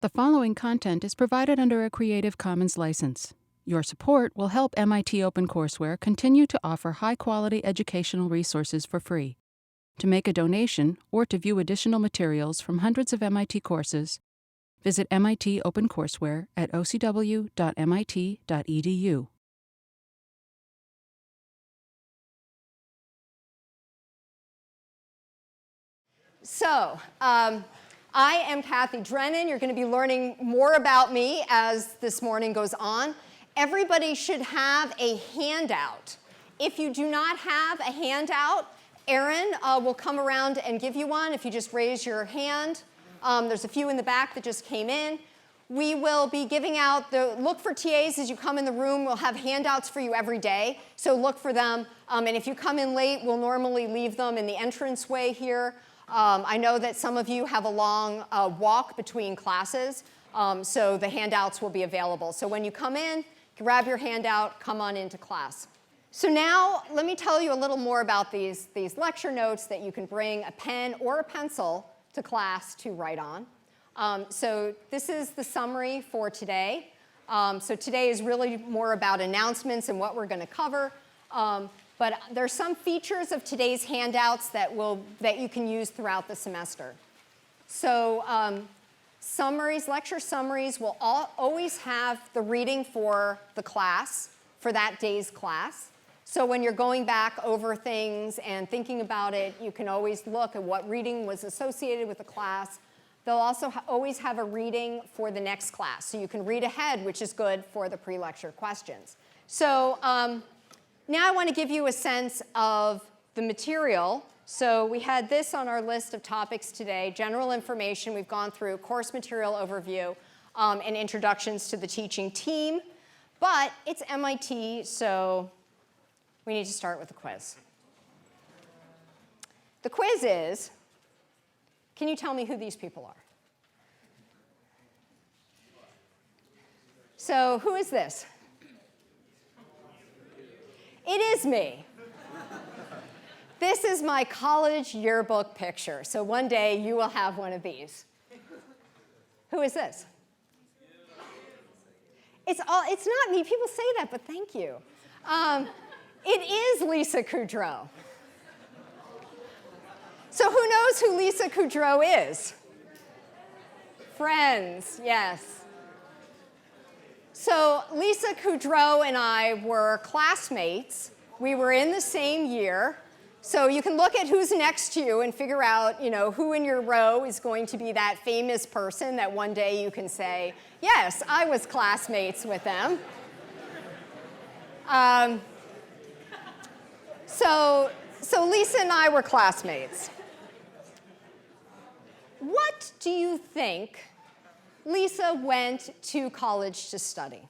The following content is provided under a Creative Commons license. Your support will help MIT OpenCourseware continue to offer high-quality educational resources for free. To make a donation or to view additional materials from hundreds of MIT courses, visit MIT OpenCourseware at ocw.mit.edu. So, I am Cathy Drennan. You're going to be learning more about me as this morning goes on. Everybody should have a handout. If you do not have a handout, Erin will come around and give you one if you just raise your hand. There's a few in the back that just came in. We will be giving out look for TAs as you come in the room. We'll have handouts for you every day, so look for them. And if you come in late, we'll normally leave them in the entranceway here. I know that some of you have a long walk between classes, so the handouts will be available. So when you come in, grab your handout, come on into class. So now let me tell you a little more about these lecture notes that you can bring a pen or a pencil to class to write on. So this is the summary for today. So today is really more about announcements and what we're going to cover. But there's some features of today's handouts that you can use throughout the semester. So lecture summaries will always have the reading for the class, for that day's class. So when you're going back over things and thinking about it, you can always look at what reading was associated with the class. They'll also always have a reading for the next class. So you can read ahead, which is good for the pre-lecture questions. So now I want to give you a sense of the material. So we had this on our list of topics today, general information. We've gone through course material overview and introductions to the teaching team. But it's MIT, so we need to start with the quiz. The quiz is, can you tell me who these people are? So who is this? It is me. This is my college yearbook picture. So one day you will have one of these. Who is this? It's not me. People say that, but thank you. It is Lisa Kudrow. So who knows who Lisa Kudrow is? Friends, yes. So Lisa Kudrow and I were classmates. We were in the same year. So you can look at who's next to you and figure out, who in your row is going to be that famous person that one day you can say, yes, I was classmates with them. So Lisa and I were classmates. What do you think Lisa went to college to study?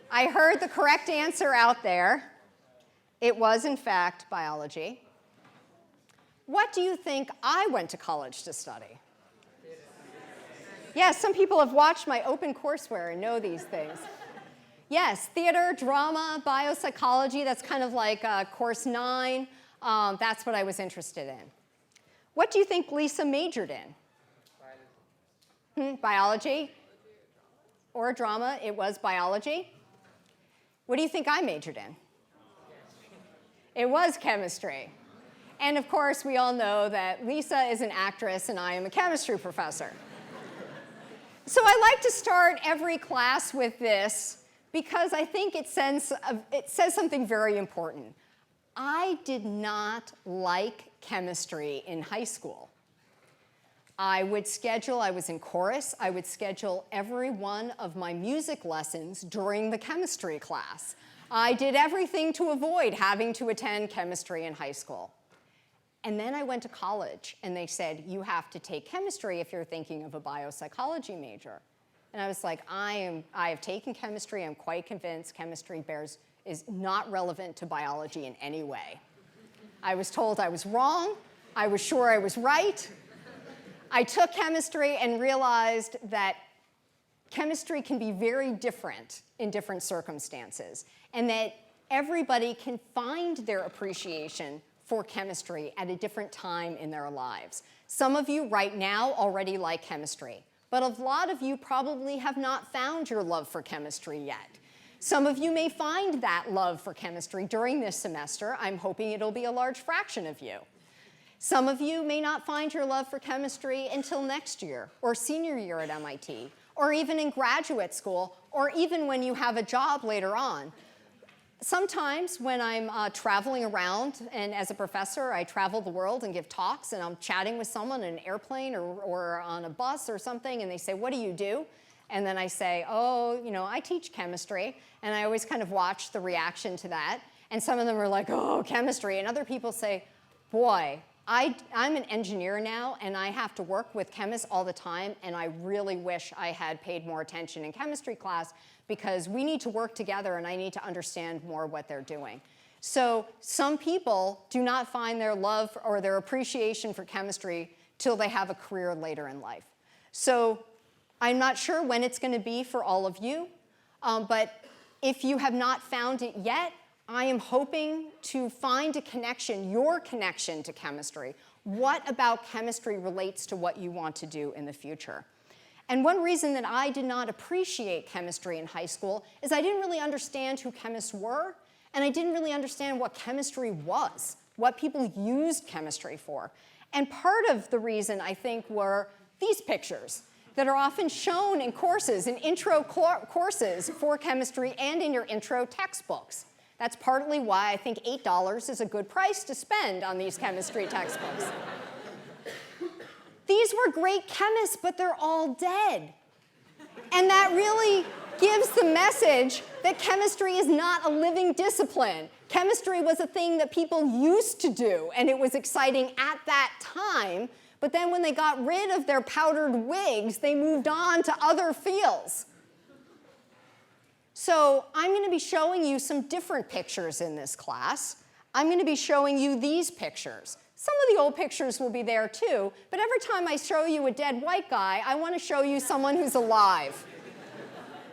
I heard the correct answer out there. It was, in fact, biology. What do you think I went to college to study? Yes, some people have watched my OpenCourseware and know these things. Yes, theater, drama, biopsychology, that's kind of like course 9. That's what I was interested in. What do you think Lisa majored in? Biology? Or drama? It was biology. What do you think I majored in? It was chemistry. And of course, we all know that Lisa is an actress and I am a chemistry professor. So I like to start every class with this because I think it says something very important. I did not like chemistry in high school. I was in chorus, I would schedule every one of my music lessons during the chemistry class. I did everything to avoid having to attend chemistry in high school. And then I went to college, and they said, you have to take chemistry if you're thinking of a biopsychology major. And I was like, I have taken chemistry, I'm quite convinced chemistry is not relevant to biology in any way. I was told I was wrong. I was sure I was right. I took chemistry and realized that chemistry can be very different in different circumstances, and that everybody can find their appreciation for chemistry at a different time in their lives. Some of you right now already like chemistry, but a lot of you probably have not found your love for chemistry yet. Some of you may find that love for chemistry during this semester. I'm hoping it'll be a large fraction of you. Some of you may not find your love for chemistry until next year, or senior year at MIT, or even in graduate school, or even when you have a job later on. Sometimes when I'm traveling around, and as a professor, I travel the world and give talks, and I'm chatting with someone in an airplane or on a bus or something, and they say, "What do you do?" And then I say, "Oh, you know, I teach chemistry." And I always kind of watch the reaction to that. And some of them are like, "Oh, chemistry." And other people say, "Boy, I'm an engineer now, and I have to work with chemists all the time, and I really wish I had paid more attention in chemistry class because we need to work together, and I need to understand more what they're doing." So some people do not find their love or their appreciation for chemistry till they have a career later in life. So I'm not sure when it's going to be for all of you, but if you have not found it yet, I am hoping to find a connection, your connection to chemistry. What about chemistry relates to what you want to do in the future? And one reason that I did not appreciate chemistry in high school is I didn't really understand who chemists were, and I didn't really understand what chemistry was, what people used chemistry for. And part of the reason, I think, were these pictures that are often shown in courses, in intro courses for chemistry and in your intro textbooks. That's partly why I think $8 is a good price to spend on these chemistry textbooks. These were great chemists, but they're all dead. And that really gives the message that chemistry is not a living discipline. Chemistry was a thing that people used to do, and it was exciting at that time. But then when they got rid of their powdered wigs, they moved on to other fields. So I'm going to be showing you some different pictures in this class. I'm going to be showing you these pictures. Some of the old pictures will be there too, but every time I show you a dead white guy, I want to show you someone who's alive.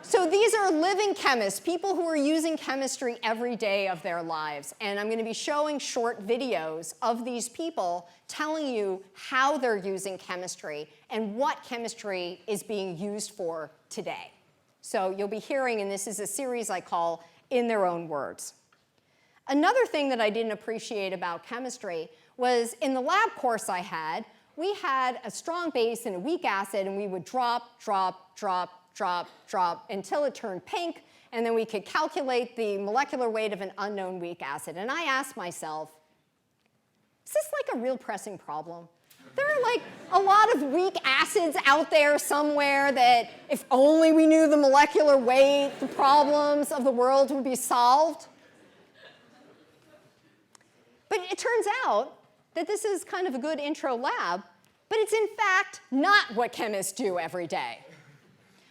So these are living chemists, people who are using chemistry every day of their lives. And I'm going to be showing short videos of these people telling you how they're using chemistry and what chemistry is being used for today. So you'll be hearing, and this is a series I call In Their Own Words. Another thing that I didn't appreciate about chemistry was in the lab course I had, we had a strong base and a weak acid, and we would drop, drop, drop, drop, drop until it turned pink, and then we could calculate the molecular weight of an unknown weak acid. And I asked myself, is this like a real pressing problem? There are like a lot of weak acids out there somewhere that if only we knew the molecular weight, the problems of the world would be solved. But it turns out that this is kind of a good intro lab, but it's in fact not what chemists do every day.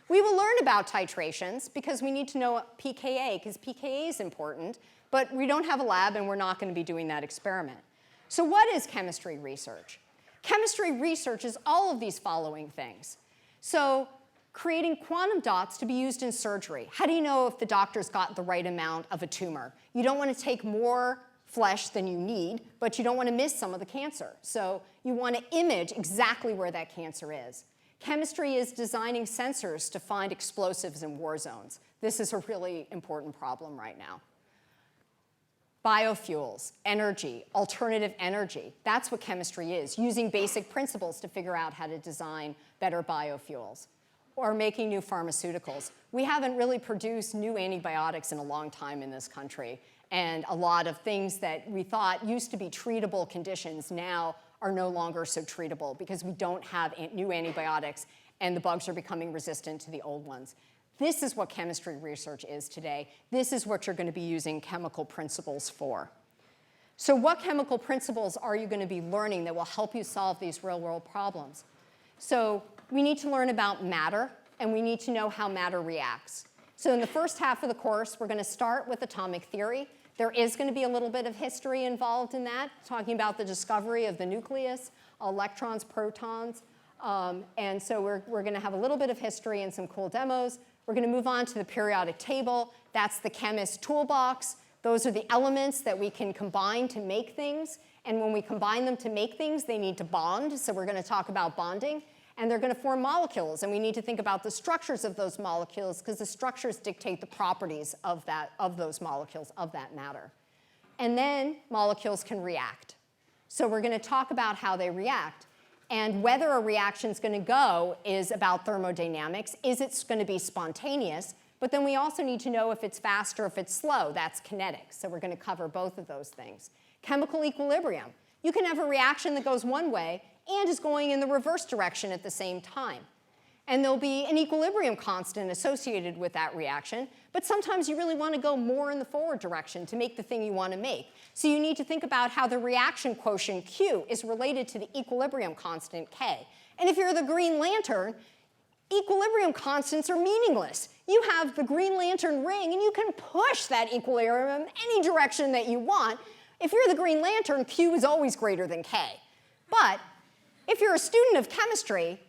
We will learn about titrations because we need to know pKa, because pKa is important, but we don't have a lab and we're not going to be doing that experiment. So what is chemistry research? Chemistry research is all of these following things. So creating quantum dots to be used in surgery. How do you know if the doctor's got the right amount of a tumor? You don't want to take more flesh than you need, but you don't want to miss some of the cancer. So you want to image exactly where that cancer is. Chemistry is designing sensors to find explosives in war zones. This is a really important problem right now. Biofuels, energy, alternative energy. That's what chemistry is, using basic principles to figure out how to design better biofuels. Or making new pharmaceuticals. We haven't really produced new antibiotics in a long time in this country. And a lot of things that we thought used to be treatable conditions now are no longer so treatable because we don't have new antibiotics and the bugs are becoming resistant to the old ones. This is what chemistry research is today. This is what you're going to be using chemical principles for. So what chemical principles are you going to be learning that will help you solve these real-world problems? So we need to learn about matter, and we need to know how matter reacts. So in the first half of the course, we're going to start with atomic theory. There is going to be a little bit of history involved in that, talking about the discovery of the nucleus, electrons, protons. And so we're going to have a little bit of history and some cool demos. We're going to move on to the periodic table. That's the chemist's toolbox. Those are the elements that we can combine to make things. And when we combine them to make things, they need to bond. So we're going to talk about bonding. And they're going to form molecules. And we need to think about the structures of those molecules because the structures dictate the properties of those molecules, of that matter. And then molecules can react. So we're going to talk about how they react. And whether a reaction is going to go is about thermodynamics. Is it going to be spontaneous? But then we also need to know if it's fast or if it's slow. That's kinetics. So we're going to cover both of those things. Chemical equilibrium. You can have a reaction that goes one way and is going in the reverse direction at the same time. And there'll be an equilibrium constant associated with that reaction, but sometimes you really want to go more in the forward direction to make the thing you want to make. So you need to think about how the reaction quotient Q is related to the equilibrium constant K. And if you're the Green Lantern, equilibrium constants are meaningless. You have the Green Lantern ring, and you can push that equilibrium any direction that you want. If you're the Green Lantern, Q is always greater than K. But if you're a student of chemistry,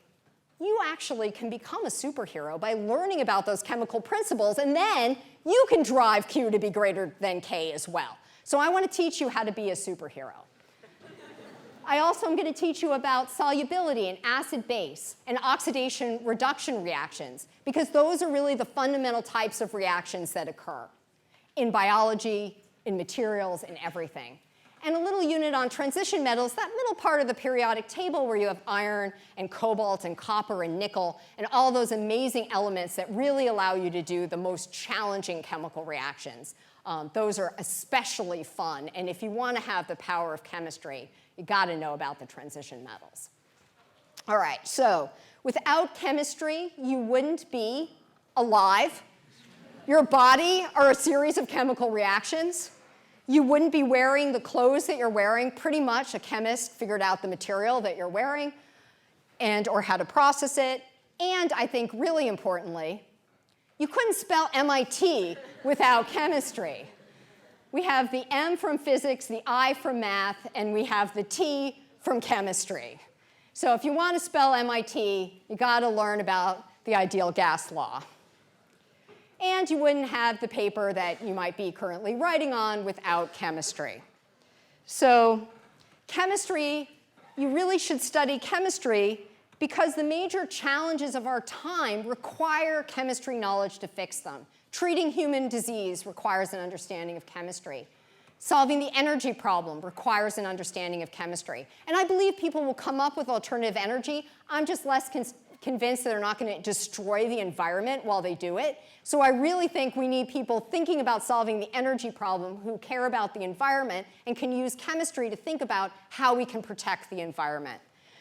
you actually can become a superhero by learning about those chemical principles, and then you can drive Q to be greater than K as well. So I want to teach you how to be a superhero. I also am going to teach you about solubility and acid-base and oxidation-reduction reactions, because those are really the fundamental types of reactions that occur in biology, in materials, in everything. And a little unit on transition metals, that middle part of the periodic table where you have iron and cobalt and copper and nickel and all those amazing elements that really allow you to do the most challenging chemical reactions. Those are especially fun. And if you want to have the power of chemistry, you got to know about the transition metals. All right, so without chemistry, you wouldn't be alive. Your body are a series of chemical reactions. You wouldn't be wearing the clothes that you're wearing. Pretty much a chemist figured out the material that you're wearing or how to process it. And I think really importantly, you couldn't spell MIT without chemistry. We have the M from physics, the I from math, and we have the T from chemistry. So if you want to spell MIT, you got to learn about the ideal gas law. And you wouldn't have the paper that you might be currently writing on without chemistry. So chemistry, you really should study chemistry because the major challenges of our time require chemistry knowledge to fix them. Treating human disease requires an understanding of chemistry. Solving the energy problem requires an understanding of chemistry. And I believe people will come up with alternative energy. I'm just less convinced that they're not going to destroy the environment while they do it. So I really think we need people thinking about solving the energy problem who care about the environment and can use chemistry to think about how we can protect the environment.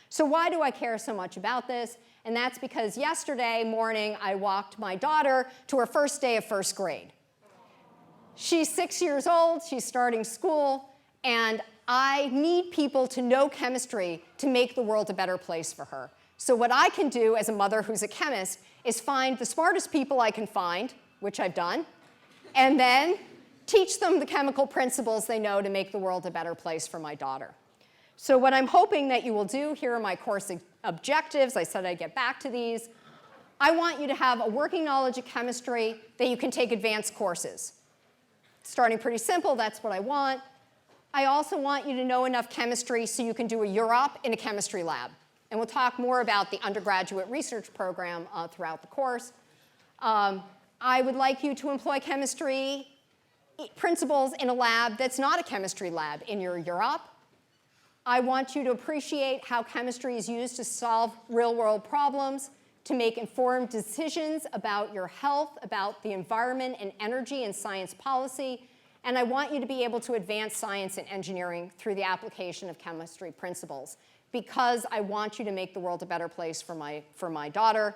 So why do I care so much about this? And that's because yesterday morning I walked my daughter to her first day of first grade. She's 6 years old, she's starting school, and I need people to know chemistry to make the world a better place for her. So what I can do as a mother who's a chemist is find the smartest people I can find, which I've done, and then teach them the chemical principles they know to make the world a better place for my daughter. So what I'm hoping that you will do, here are my course objectives. I said I'd get back to these. I want you to have a working knowledge of chemistry that you can take advanced courses. Starting pretty simple, that's what I want. I also want you to know enough chemistry so you can do a UROP in a chemistry lab. And we'll talk more about the undergraduate research program throughout the course. I would like you to employ chemistry principles in a lab that's not a chemistry lab in your UROP. I want you to appreciate how chemistry is used to solve real-world problems, to make informed decisions about your health, about the environment and energy and science policy. And I want you to be able to advance science and engineering through the application of chemistry principles, because I want you to make the world a better place for my daughter.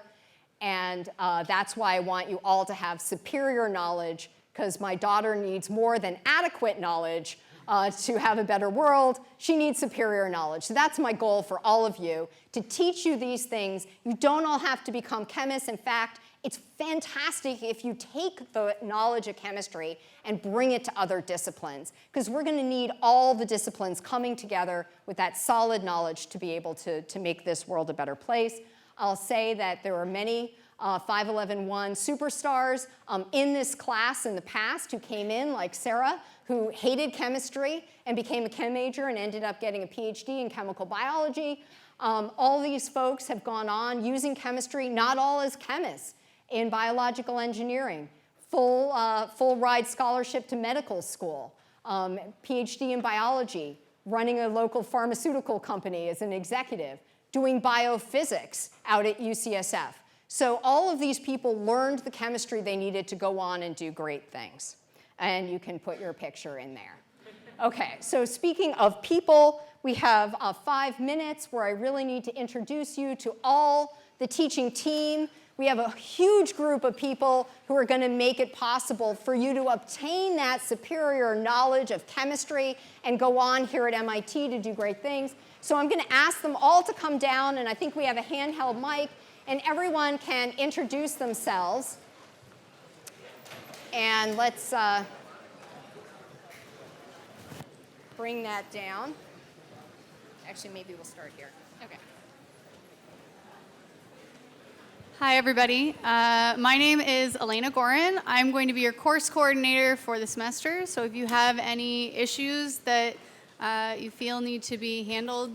And that's why I want you all to have superior knowledge, because my daughter needs more than adequate knowledge to have a better world. She needs superior knowledge. So that's my goal for all of you, to teach you these things. You don't all have to become chemists. In fact, it's fantastic if you take the knowledge of chemistry and bring it to other disciplines, because we're going to need all the disciplines coming together with that solid knowledge to be able to make this world a better place. I'll say that there are many 511-1 superstars in this class in the past who came in, like Sarah, who hated chemistry and became a chem major and ended up getting a PhD in chemical biology. All these folks have gone on using chemistry, not all as chemists, in biological engineering, full ride scholarship to medical school, PhD in biology, running a local pharmaceutical company as an executive, doing biophysics out at UCSF. So all of these people learned the chemistry they needed to go on and do great things. And you can put your picture in there. Okay, so speaking of people, we have 5 minutes where I really need to introduce you to all the teaching team. We have a huge group of people who are going to make it possible for you to obtain that superior knowledge of chemistry and go on here at MIT to do great things. So I'm going to ask them all to come down, and I think we have a handheld mic, and everyone can introduce themselves. And let's bring that down. Actually, maybe we'll start here. Okay. Hi, everybody. My name is Elena Gorin. I'm going to be your course coordinator for the semester. So if you have any issues that you feel need to be handled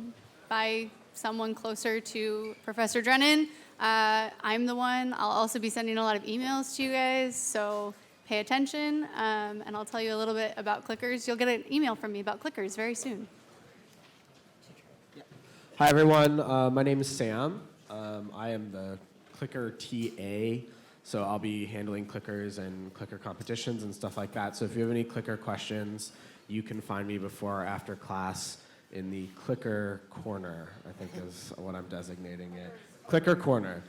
by someone closer to Professor Drennan, I'm the one. I'll also be sending a lot of emails to you guys, so pay attention. And I'll tell you a little bit about clickers. You'll get an email from me about clickers very soon. Hi, everyone. My name is Sam. I am the clicker TA, so I'll be handling clickers and clicker competitions and stuff like that. So if you have any clicker questions, you can find me before or after class in the clicker corner, I think is what I'm designating it. Clicker corner.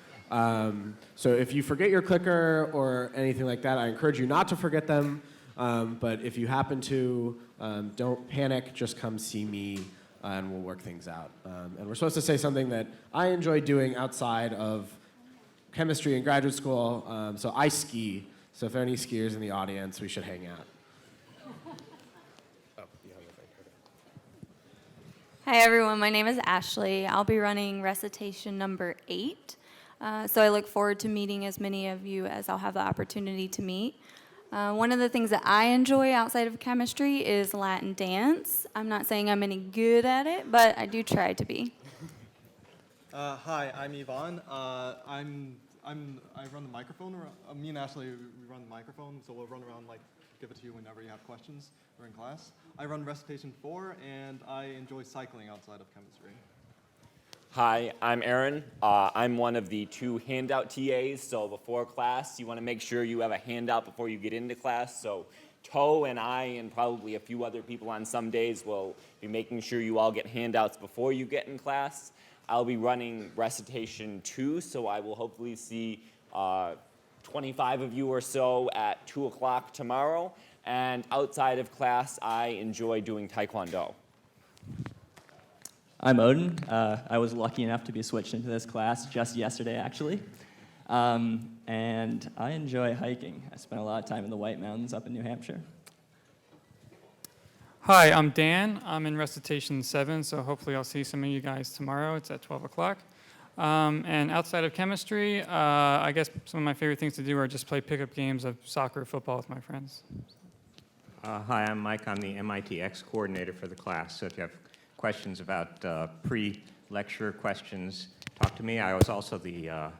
So if you forget your clicker or anything like that, I encourage you not to forget them. But if you happen to, don't panic, just come see me and we'll work things out. And we're supposed to say something that I enjoy doing outside of chemistry in graduate school. So I ski, so if there are any skiers in the audience, we should hang out. Hi everyone, my name is Ashley. I'll be running recitation number 8. So I look forward to meeting as many of you as I'll have the opportunity to meet. One of the things that I enjoy outside of chemistry is Latin dance. I'm not saying I'm any good at it, but I do try to be. Hi, I'm Yvonne. I run the microphone. Me and Ashley, we run the microphone, so we'll run around, give it to you whenever you have questions or in class. I run recitation 4, and I enjoy cycling outside of chemistry. Hi, I'm Aaron. I'm one of the 2 handout TAs, so before class, you want to make sure you have a handout before you get into class. So Toe and I and probably a few other people on some days will be making sure you all get handouts before you get in class. I'll be running recitation 2, so I will hopefully see 25 of you or so at 2 o'clock tomorrow. And outside of class, I enjoy doing Taekwondo. I'm Odin. I was lucky enough to be switched into this class just yesterday, actually. And I enjoy hiking. I spent a lot of time in the White Mountains up in New Hampshire. Hi, I'm Dan. I'm in recitation 7, so hopefully I'll see some of you guys tomorrow. It's at 12 o'clock. And outside of chemistry, I guess some of my favorite things to do are just play pickup games of soccer, football with my friends. Hi, I'm Mike. I'm the MIT X coordinator for the class. So if you have questions about pre-lecture questions, talk to me. I was also the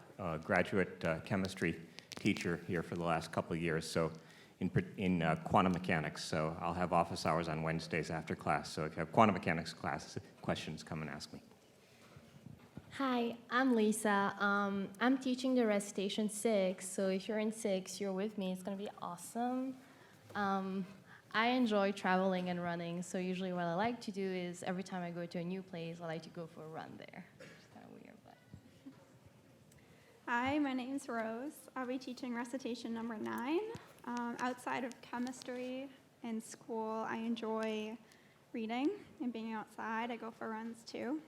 graduate chemistry teacher here for the last couple of years, so in quantum mechanics. So I'll have office hours on Wednesdays after class. So if you have quantum mechanics questions, come and ask me. Hi, I'm Lisa. I'm teaching the recitation 6, so if you're in 6, you're with me. It's going to be awesome. I enjoy traveling and running, so usually what I like to do is every time I go to a new place, I like to go for a run there. It's kind of weird, but... Hi, my name's Rose. I'll be teaching recitation number 9. Outside of chemistry in school, I enjoy reading and being outside. I go for runs too.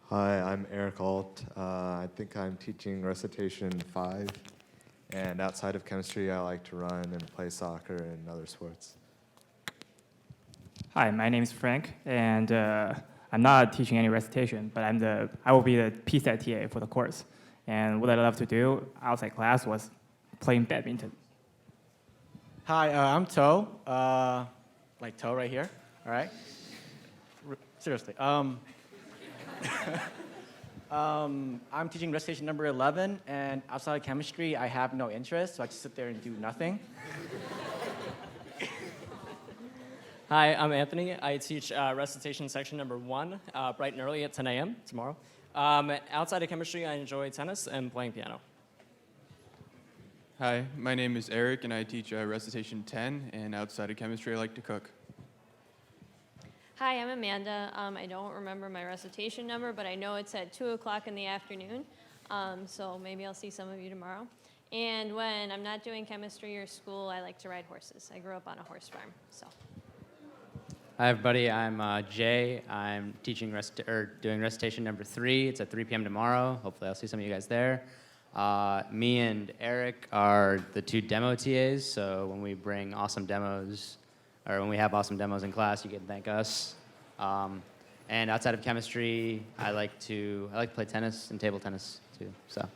Hi, I'm Eric Alt. I think I'm teaching recitation 5. And outside of chemistry, I like to run and play soccer and other sports. Hi, my name's Frank, and I'm not teaching any recitation, but I will be the PSET TA for the course. And what I love to do outside class was playing badminton. Hi, I'm Toe, like Toe right here, all right? Seriously. I'm teaching recitation number 11, and outside of chemistry, I have no interest, so I just sit there and do nothing. Hi, I'm Anthony. I teach recitation section number 1, bright and early at 10 a.m. tomorrow. Outside of chemistry, I enjoy tennis and playing piano. Hi, my name is Eric, and I teach recitation 10, and outside of chemistry, I like to cook. Hi, I'm Amanda. I don't remember my recitation number, but I know it's at 2 o'clock in the afternoon, so maybe I'll see some of you tomorrow. And when I'm not doing chemistry or school, I like to ride horses. I grew up on a horse farm, so. Hi, everybody. I'm Jay. I'm teaching doing recitation number 3. It's at 3 p.m. tomorrow. Hopefully, I'll see some of you guys there. Me and Eric are the 2 demo TAs, so when we bring awesome demos, or when we have awesome demos in class, you can thank us. And outside of chemistry, I like to play tennis and table tennis too. So.